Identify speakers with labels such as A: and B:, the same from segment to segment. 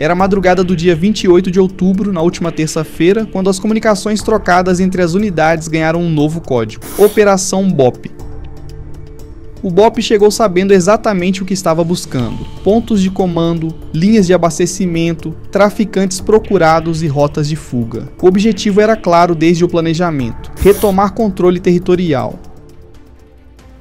A: Era a madrugada do dia 28 de outubro, na última terça-feira, quando as comunicações trocadas entre as unidades ganharam um novo código: Operação BOP. O BOP chegou sabendo exatamente o que estava buscando: pontos de comando, linhas de abastecimento, traficantes procurados e rotas de fuga. O objetivo era claro desde o planejamento: retomar controle territorial.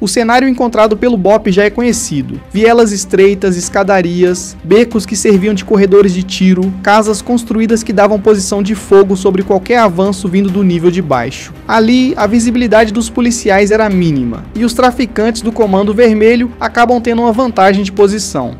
A: O cenário encontrado pelo BOP já é conhecido: vielas estreitas, escadarias, becos que serviam de corredores de tiro, casas construídas que davam posição de fogo sobre qualquer avanço vindo do nível de baixo. Ali, a visibilidade dos policiais era mínima, e os traficantes do Comando Vermelho acabam tendo uma vantagem de posição.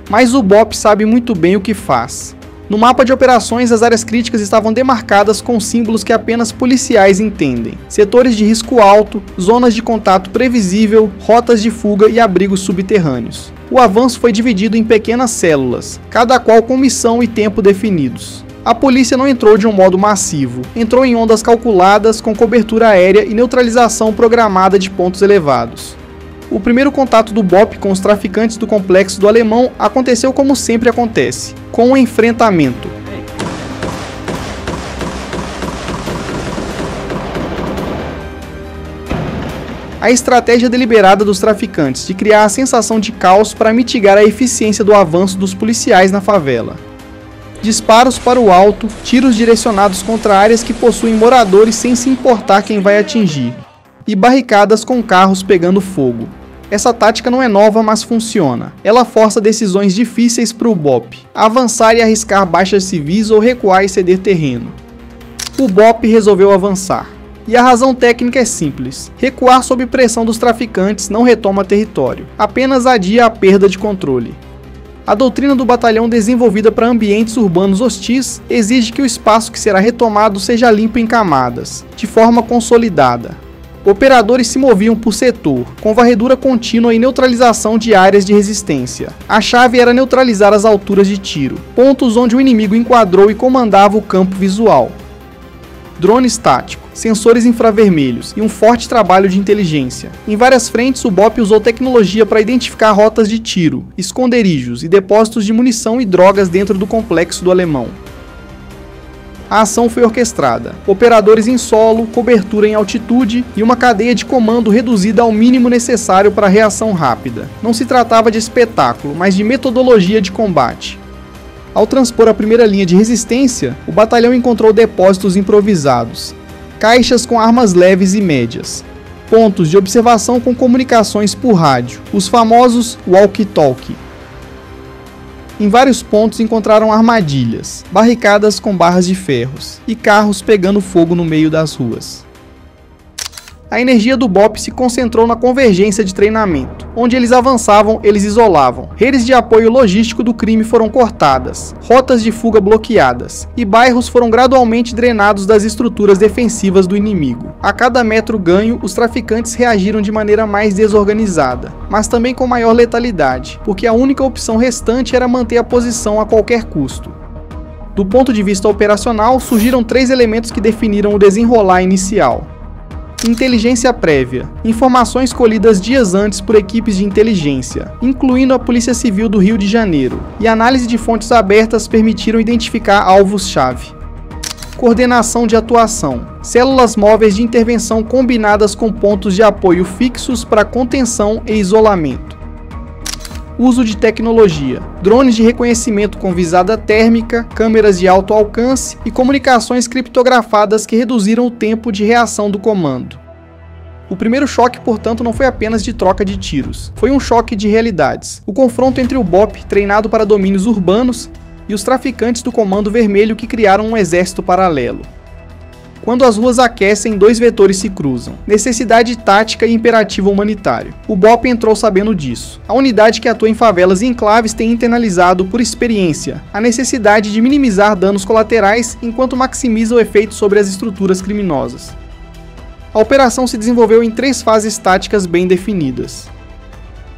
A: Mas o BOP sabe muito bem o que faz. No mapa de operações, as áreas críticas estavam demarcadas com símbolos que apenas policiais entendem: setores de risco alto, zonas de contato previsível, rotas de fuga e abrigos subterrâneos. O avanço foi dividido em pequenas células, cada qual com missão e tempo definidos. A polícia não entrou de um modo massivo, entrou em ondas calculadas, com cobertura aérea e neutralização programada de pontos elevados. O primeiro contato do BOP com os traficantes do complexo do Alemão aconteceu como sempre acontece: com um enfrentamento. A estratégia deliberada dos traficantes de criar a sensação de caos para mitigar a eficiência do avanço dos policiais na favela. Disparos para o alto, tiros direcionados contra áreas que possuem moradores sem se importar quem vai atingir, e barricadas com carros pegando fogo. Essa tática não é nova, mas funciona. Ela força decisões difíceis para o BOP: avançar e arriscar baixas civis ou recuar e ceder terreno. O BOP resolveu avançar. E a razão técnica é simples: recuar sob pressão dos traficantes não retoma território, apenas adia a perda de controle. A doutrina do batalhão, desenvolvida para ambientes urbanos hostis, exige que o espaço que será retomado seja limpo em camadas, de forma consolidada. Operadores se moviam por setor, com varredura contínua e neutralização de áreas de resistência. A chave era neutralizar as alturas de tiro, pontos onde o inimigo enquadrou e comandava o campo visual. Drone estático, sensores infravermelhos e um forte trabalho de inteligência. Em várias frentes, o BOP usou tecnologia para identificar rotas de tiro, esconderijos e depósitos de munição e drogas dentro do complexo do Alemão. A ação foi orquestrada: operadores em solo, cobertura em altitude e uma cadeia de comando reduzida ao mínimo necessário para reação rápida. Não se tratava de espetáculo, mas de metodologia de combate. Ao transpor a primeira linha de resistência, o batalhão encontrou depósitos improvisados, caixas com armas leves e médias, pontos de observação com comunicações por rádio, os famosos walkie-talkie. Em vários pontos encontraram armadilhas, barricadas com barras de ferros e carros pegando fogo no meio das ruas. A energia do BOP se concentrou na convergência de treinamento. Onde eles avançavam, eles isolavam. Redes de apoio logístico do crime foram cortadas, rotas de fuga bloqueadas, e bairros foram gradualmente drenados das estruturas defensivas do inimigo. A cada metro ganho, os traficantes reagiram de maneira mais desorganizada, mas também com maior letalidade, porque a única opção restante era manter a posição a qualquer custo. Do ponto de vista operacional, surgiram 3 elementos que definiram o desenrolar inicial. Inteligência prévia. Informações colhidas dias antes por equipes de inteligência, incluindo a Polícia Civil do Rio de Janeiro, e análise de fontes abertas permitiram identificar alvos-chave. Coordenação de atuação. Células móveis de intervenção combinadas com pontos de apoio fixos para contenção e isolamento. Uso de tecnologia. Drones de reconhecimento com visada térmica, câmeras de alto alcance e comunicações criptografadas que reduziram o tempo de reação do comando. O primeiro choque, portanto, não foi apenas de troca de tiros. Foi um choque de realidades. O confronto entre o BOP, treinado para domínios urbanos, e os traficantes do Comando Vermelho, que criaram um exército paralelo. Quando as ruas aquecem, 2 vetores se cruzam: necessidade tática e imperativo humanitário. O BOP entrou sabendo disso. A unidade que atua em favelas e enclaves tem internalizado, por experiência, a necessidade de minimizar danos colaterais enquanto maximiza o efeito sobre as estruturas criminosas. A operação se desenvolveu em 3 fases táticas bem definidas.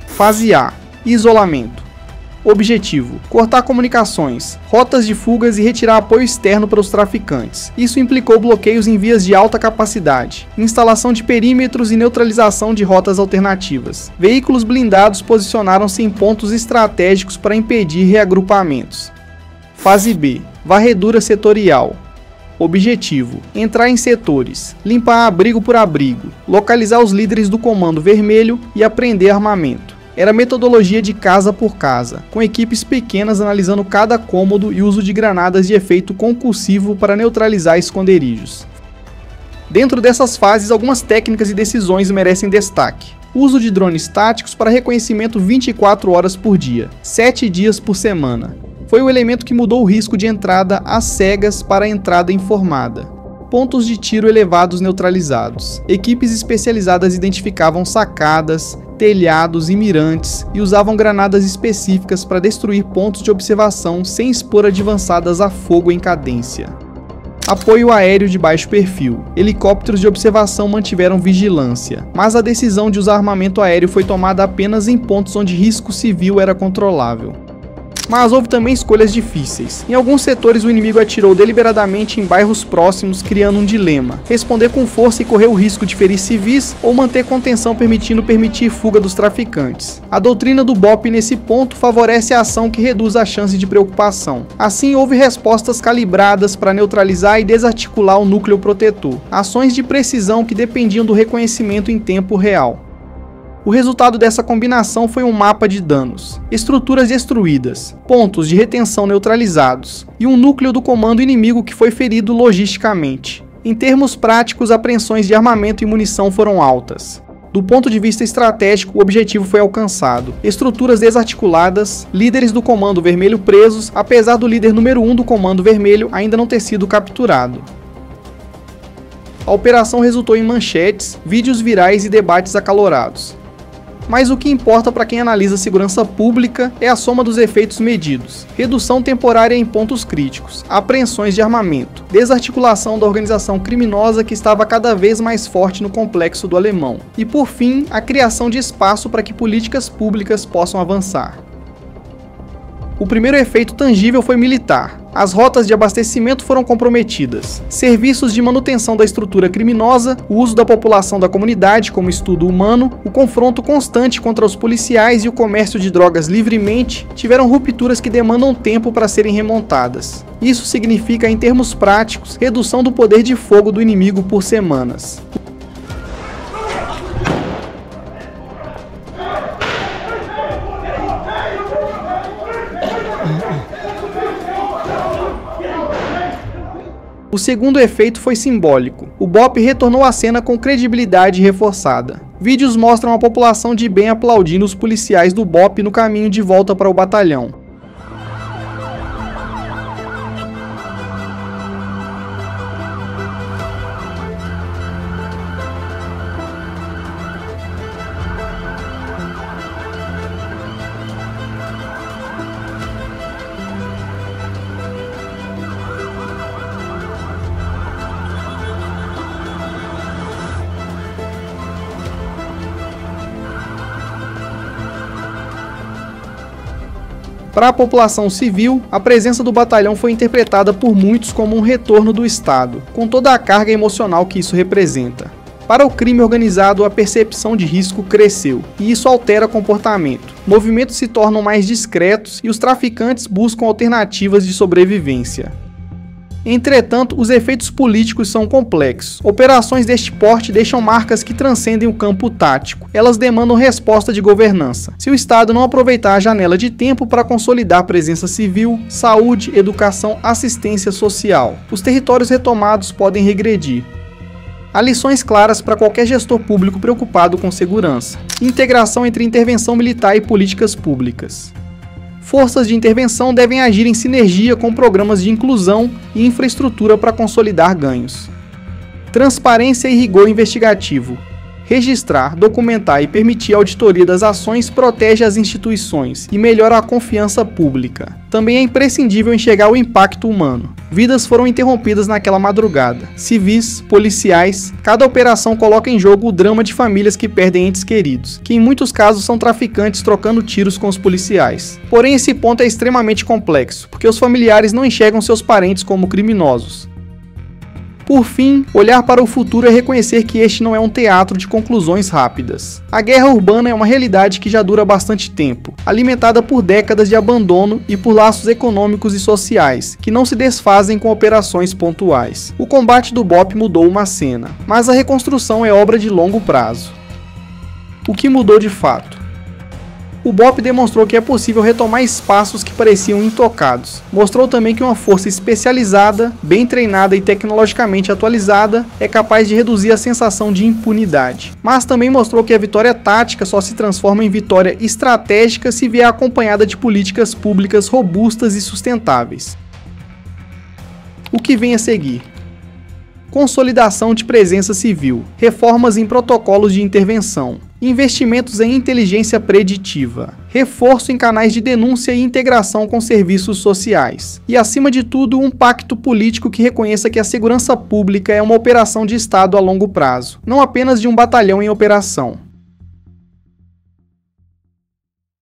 A: Fase A: isolamento. Objetivo: cortar comunicações, rotas de fugas e retirar apoio externo para os traficantes. Isso implicou bloqueios em vias de alta capacidade, instalação de perímetros e neutralização de rotas alternativas. Veículos blindados posicionaram-se em pontos estratégicos para impedir reagrupamentos. Fase B, varredura setorial. Objetivo: entrar em setores, limpar abrigo por abrigo, localizar os líderes do Comando Vermelho e apreender armamento. Era metodologia de casa por casa, com equipes pequenas analisando cada cômodo e uso de granadas de efeito concussivo para neutralizar esconderijos. Dentro dessas fases, algumas técnicas e decisões merecem destaque. Uso de drones táticos para reconhecimento 24 horas por dia, 7 dias por semana. Foi o elemento que mudou o risco de entrada às cegas para a entrada informada. Pontos de tiro elevados neutralizados. Equipes especializadas identificavam sacadas, telhados e mirantes e usavam granadas específicas para destruir pontos de observação sem expor advançadas a fogo em cadência. Apoio aéreo de baixo perfil. Helicópteros de observação mantiveram vigilância, mas a decisão de usar armamento aéreo foi tomada apenas em pontos onde risco civil era controlável. Mas houve também escolhas difíceis. Em alguns setores o inimigo atirou deliberadamente em bairros próximos, criando um dilema: responder com força e correr o risco de ferir civis, ou manter contenção permitir fuga dos traficantes. A doutrina do BOP nesse ponto favorece a ação que reduz a chance de preocupação. Assim, houve respostas calibradas para neutralizar e desarticular o núcleo protetor. Ações de precisão que dependiam do reconhecimento em tempo real. O resultado dessa combinação foi um mapa de danos, estruturas destruídas, pontos de retenção neutralizados e um núcleo do comando inimigo que foi ferido logisticamente. Em termos práticos, apreensões de armamento e munição foram altas. Do ponto de vista estratégico, o objetivo foi alcançado. Estruturas desarticuladas, líderes do Comando Vermelho presos, apesar do líder número 1 do Comando Vermelho ainda não ter sido capturado. A operação resultou em manchetes, vídeos virais e debates acalorados. Mas o que importa para quem analisa segurança pública é a soma dos efeitos medidos. Redução temporária em pontos críticos, apreensões de armamento, desarticulação da organização criminosa que estava cada vez mais forte no complexo do Alemão. E por fim, a criação de espaço para que políticas públicas possam avançar. O primeiro efeito tangível foi militar. As rotas de abastecimento foram comprometidas. Serviços de manutenção da estrutura criminosa, o uso da população da comunidade como estudo humano, o confronto constante contra os policiais e o comércio de drogas livremente tiveram rupturas que demandam tempo para serem remontadas. Isso significa, em termos práticos, redução do poder de fogo do inimigo por semanas. O segundo efeito foi simbólico. O BOP retornou à cena com credibilidade reforçada. Vídeos mostram a população de bem aplaudindo os policiais do BOP no caminho de volta para o batalhão. Para a população civil, a presença do batalhão foi interpretada por muitos como um retorno do Estado, com toda a carga emocional que isso representa. Para o crime organizado, a percepção de risco cresceu, e isso altera comportamento. Movimentos se tornam mais discretos e os traficantes buscam alternativas de sobrevivência. Entretanto, os efeitos políticos são complexos. Operações deste porte deixam marcas que transcendem o campo tático. Elas demandam resposta de governança. Se o Estado não aproveitar a janela de tempo para consolidar presença civil, saúde, educação, assistência social, os territórios retomados podem regredir. Há lições claras para qualquer gestor público preocupado com segurança. Integração entre intervenção militar e políticas públicas. Forças de intervenção devem agir em sinergia com programas de inclusão e infraestrutura para consolidar ganhos. Transparência e rigor investigativo. Registrar, documentar e permitir a auditoria das ações protege as instituições e melhora a confiança pública. Também é imprescindível enxergar o impacto humano. Vidas foram interrompidas naquela madrugada. Civis, policiais, cada operação coloca em jogo o drama de famílias que perdem entes queridos, que em muitos casos são traficantes trocando tiros com os policiais. Porém, esse ponto é extremamente complexo, porque os familiares não enxergam seus parentes como criminosos. Por fim, olhar para o futuro é reconhecer que este não é um teatro de conclusões rápidas. A guerra urbana é uma realidade que já dura bastante tempo, alimentada por décadas de abandono e por laços econômicos e sociais, que não se desfazem com operações pontuais. O combate do BOP mudou uma cena, mas a reconstrução é obra de longo prazo. O que mudou de fato? O BOP demonstrou que é possível retomar espaços que pareciam intocados. Mostrou também que uma força especializada, bem treinada e tecnologicamente atualizada é capaz de reduzir a sensação de impunidade. Mas também mostrou que a vitória tática só se transforma em vitória estratégica se vier acompanhada de políticas públicas robustas e sustentáveis. O que vem a seguir? Consolidação de presença civil, reformas em protocolos de intervenção, investimentos em inteligência preditiva, reforço em canais de denúncia e integração com serviços sociais. E, acima de tudo, um pacto político que reconheça que a segurança pública é uma operação de Estado a longo prazo, não apenas de um batalhão em operação.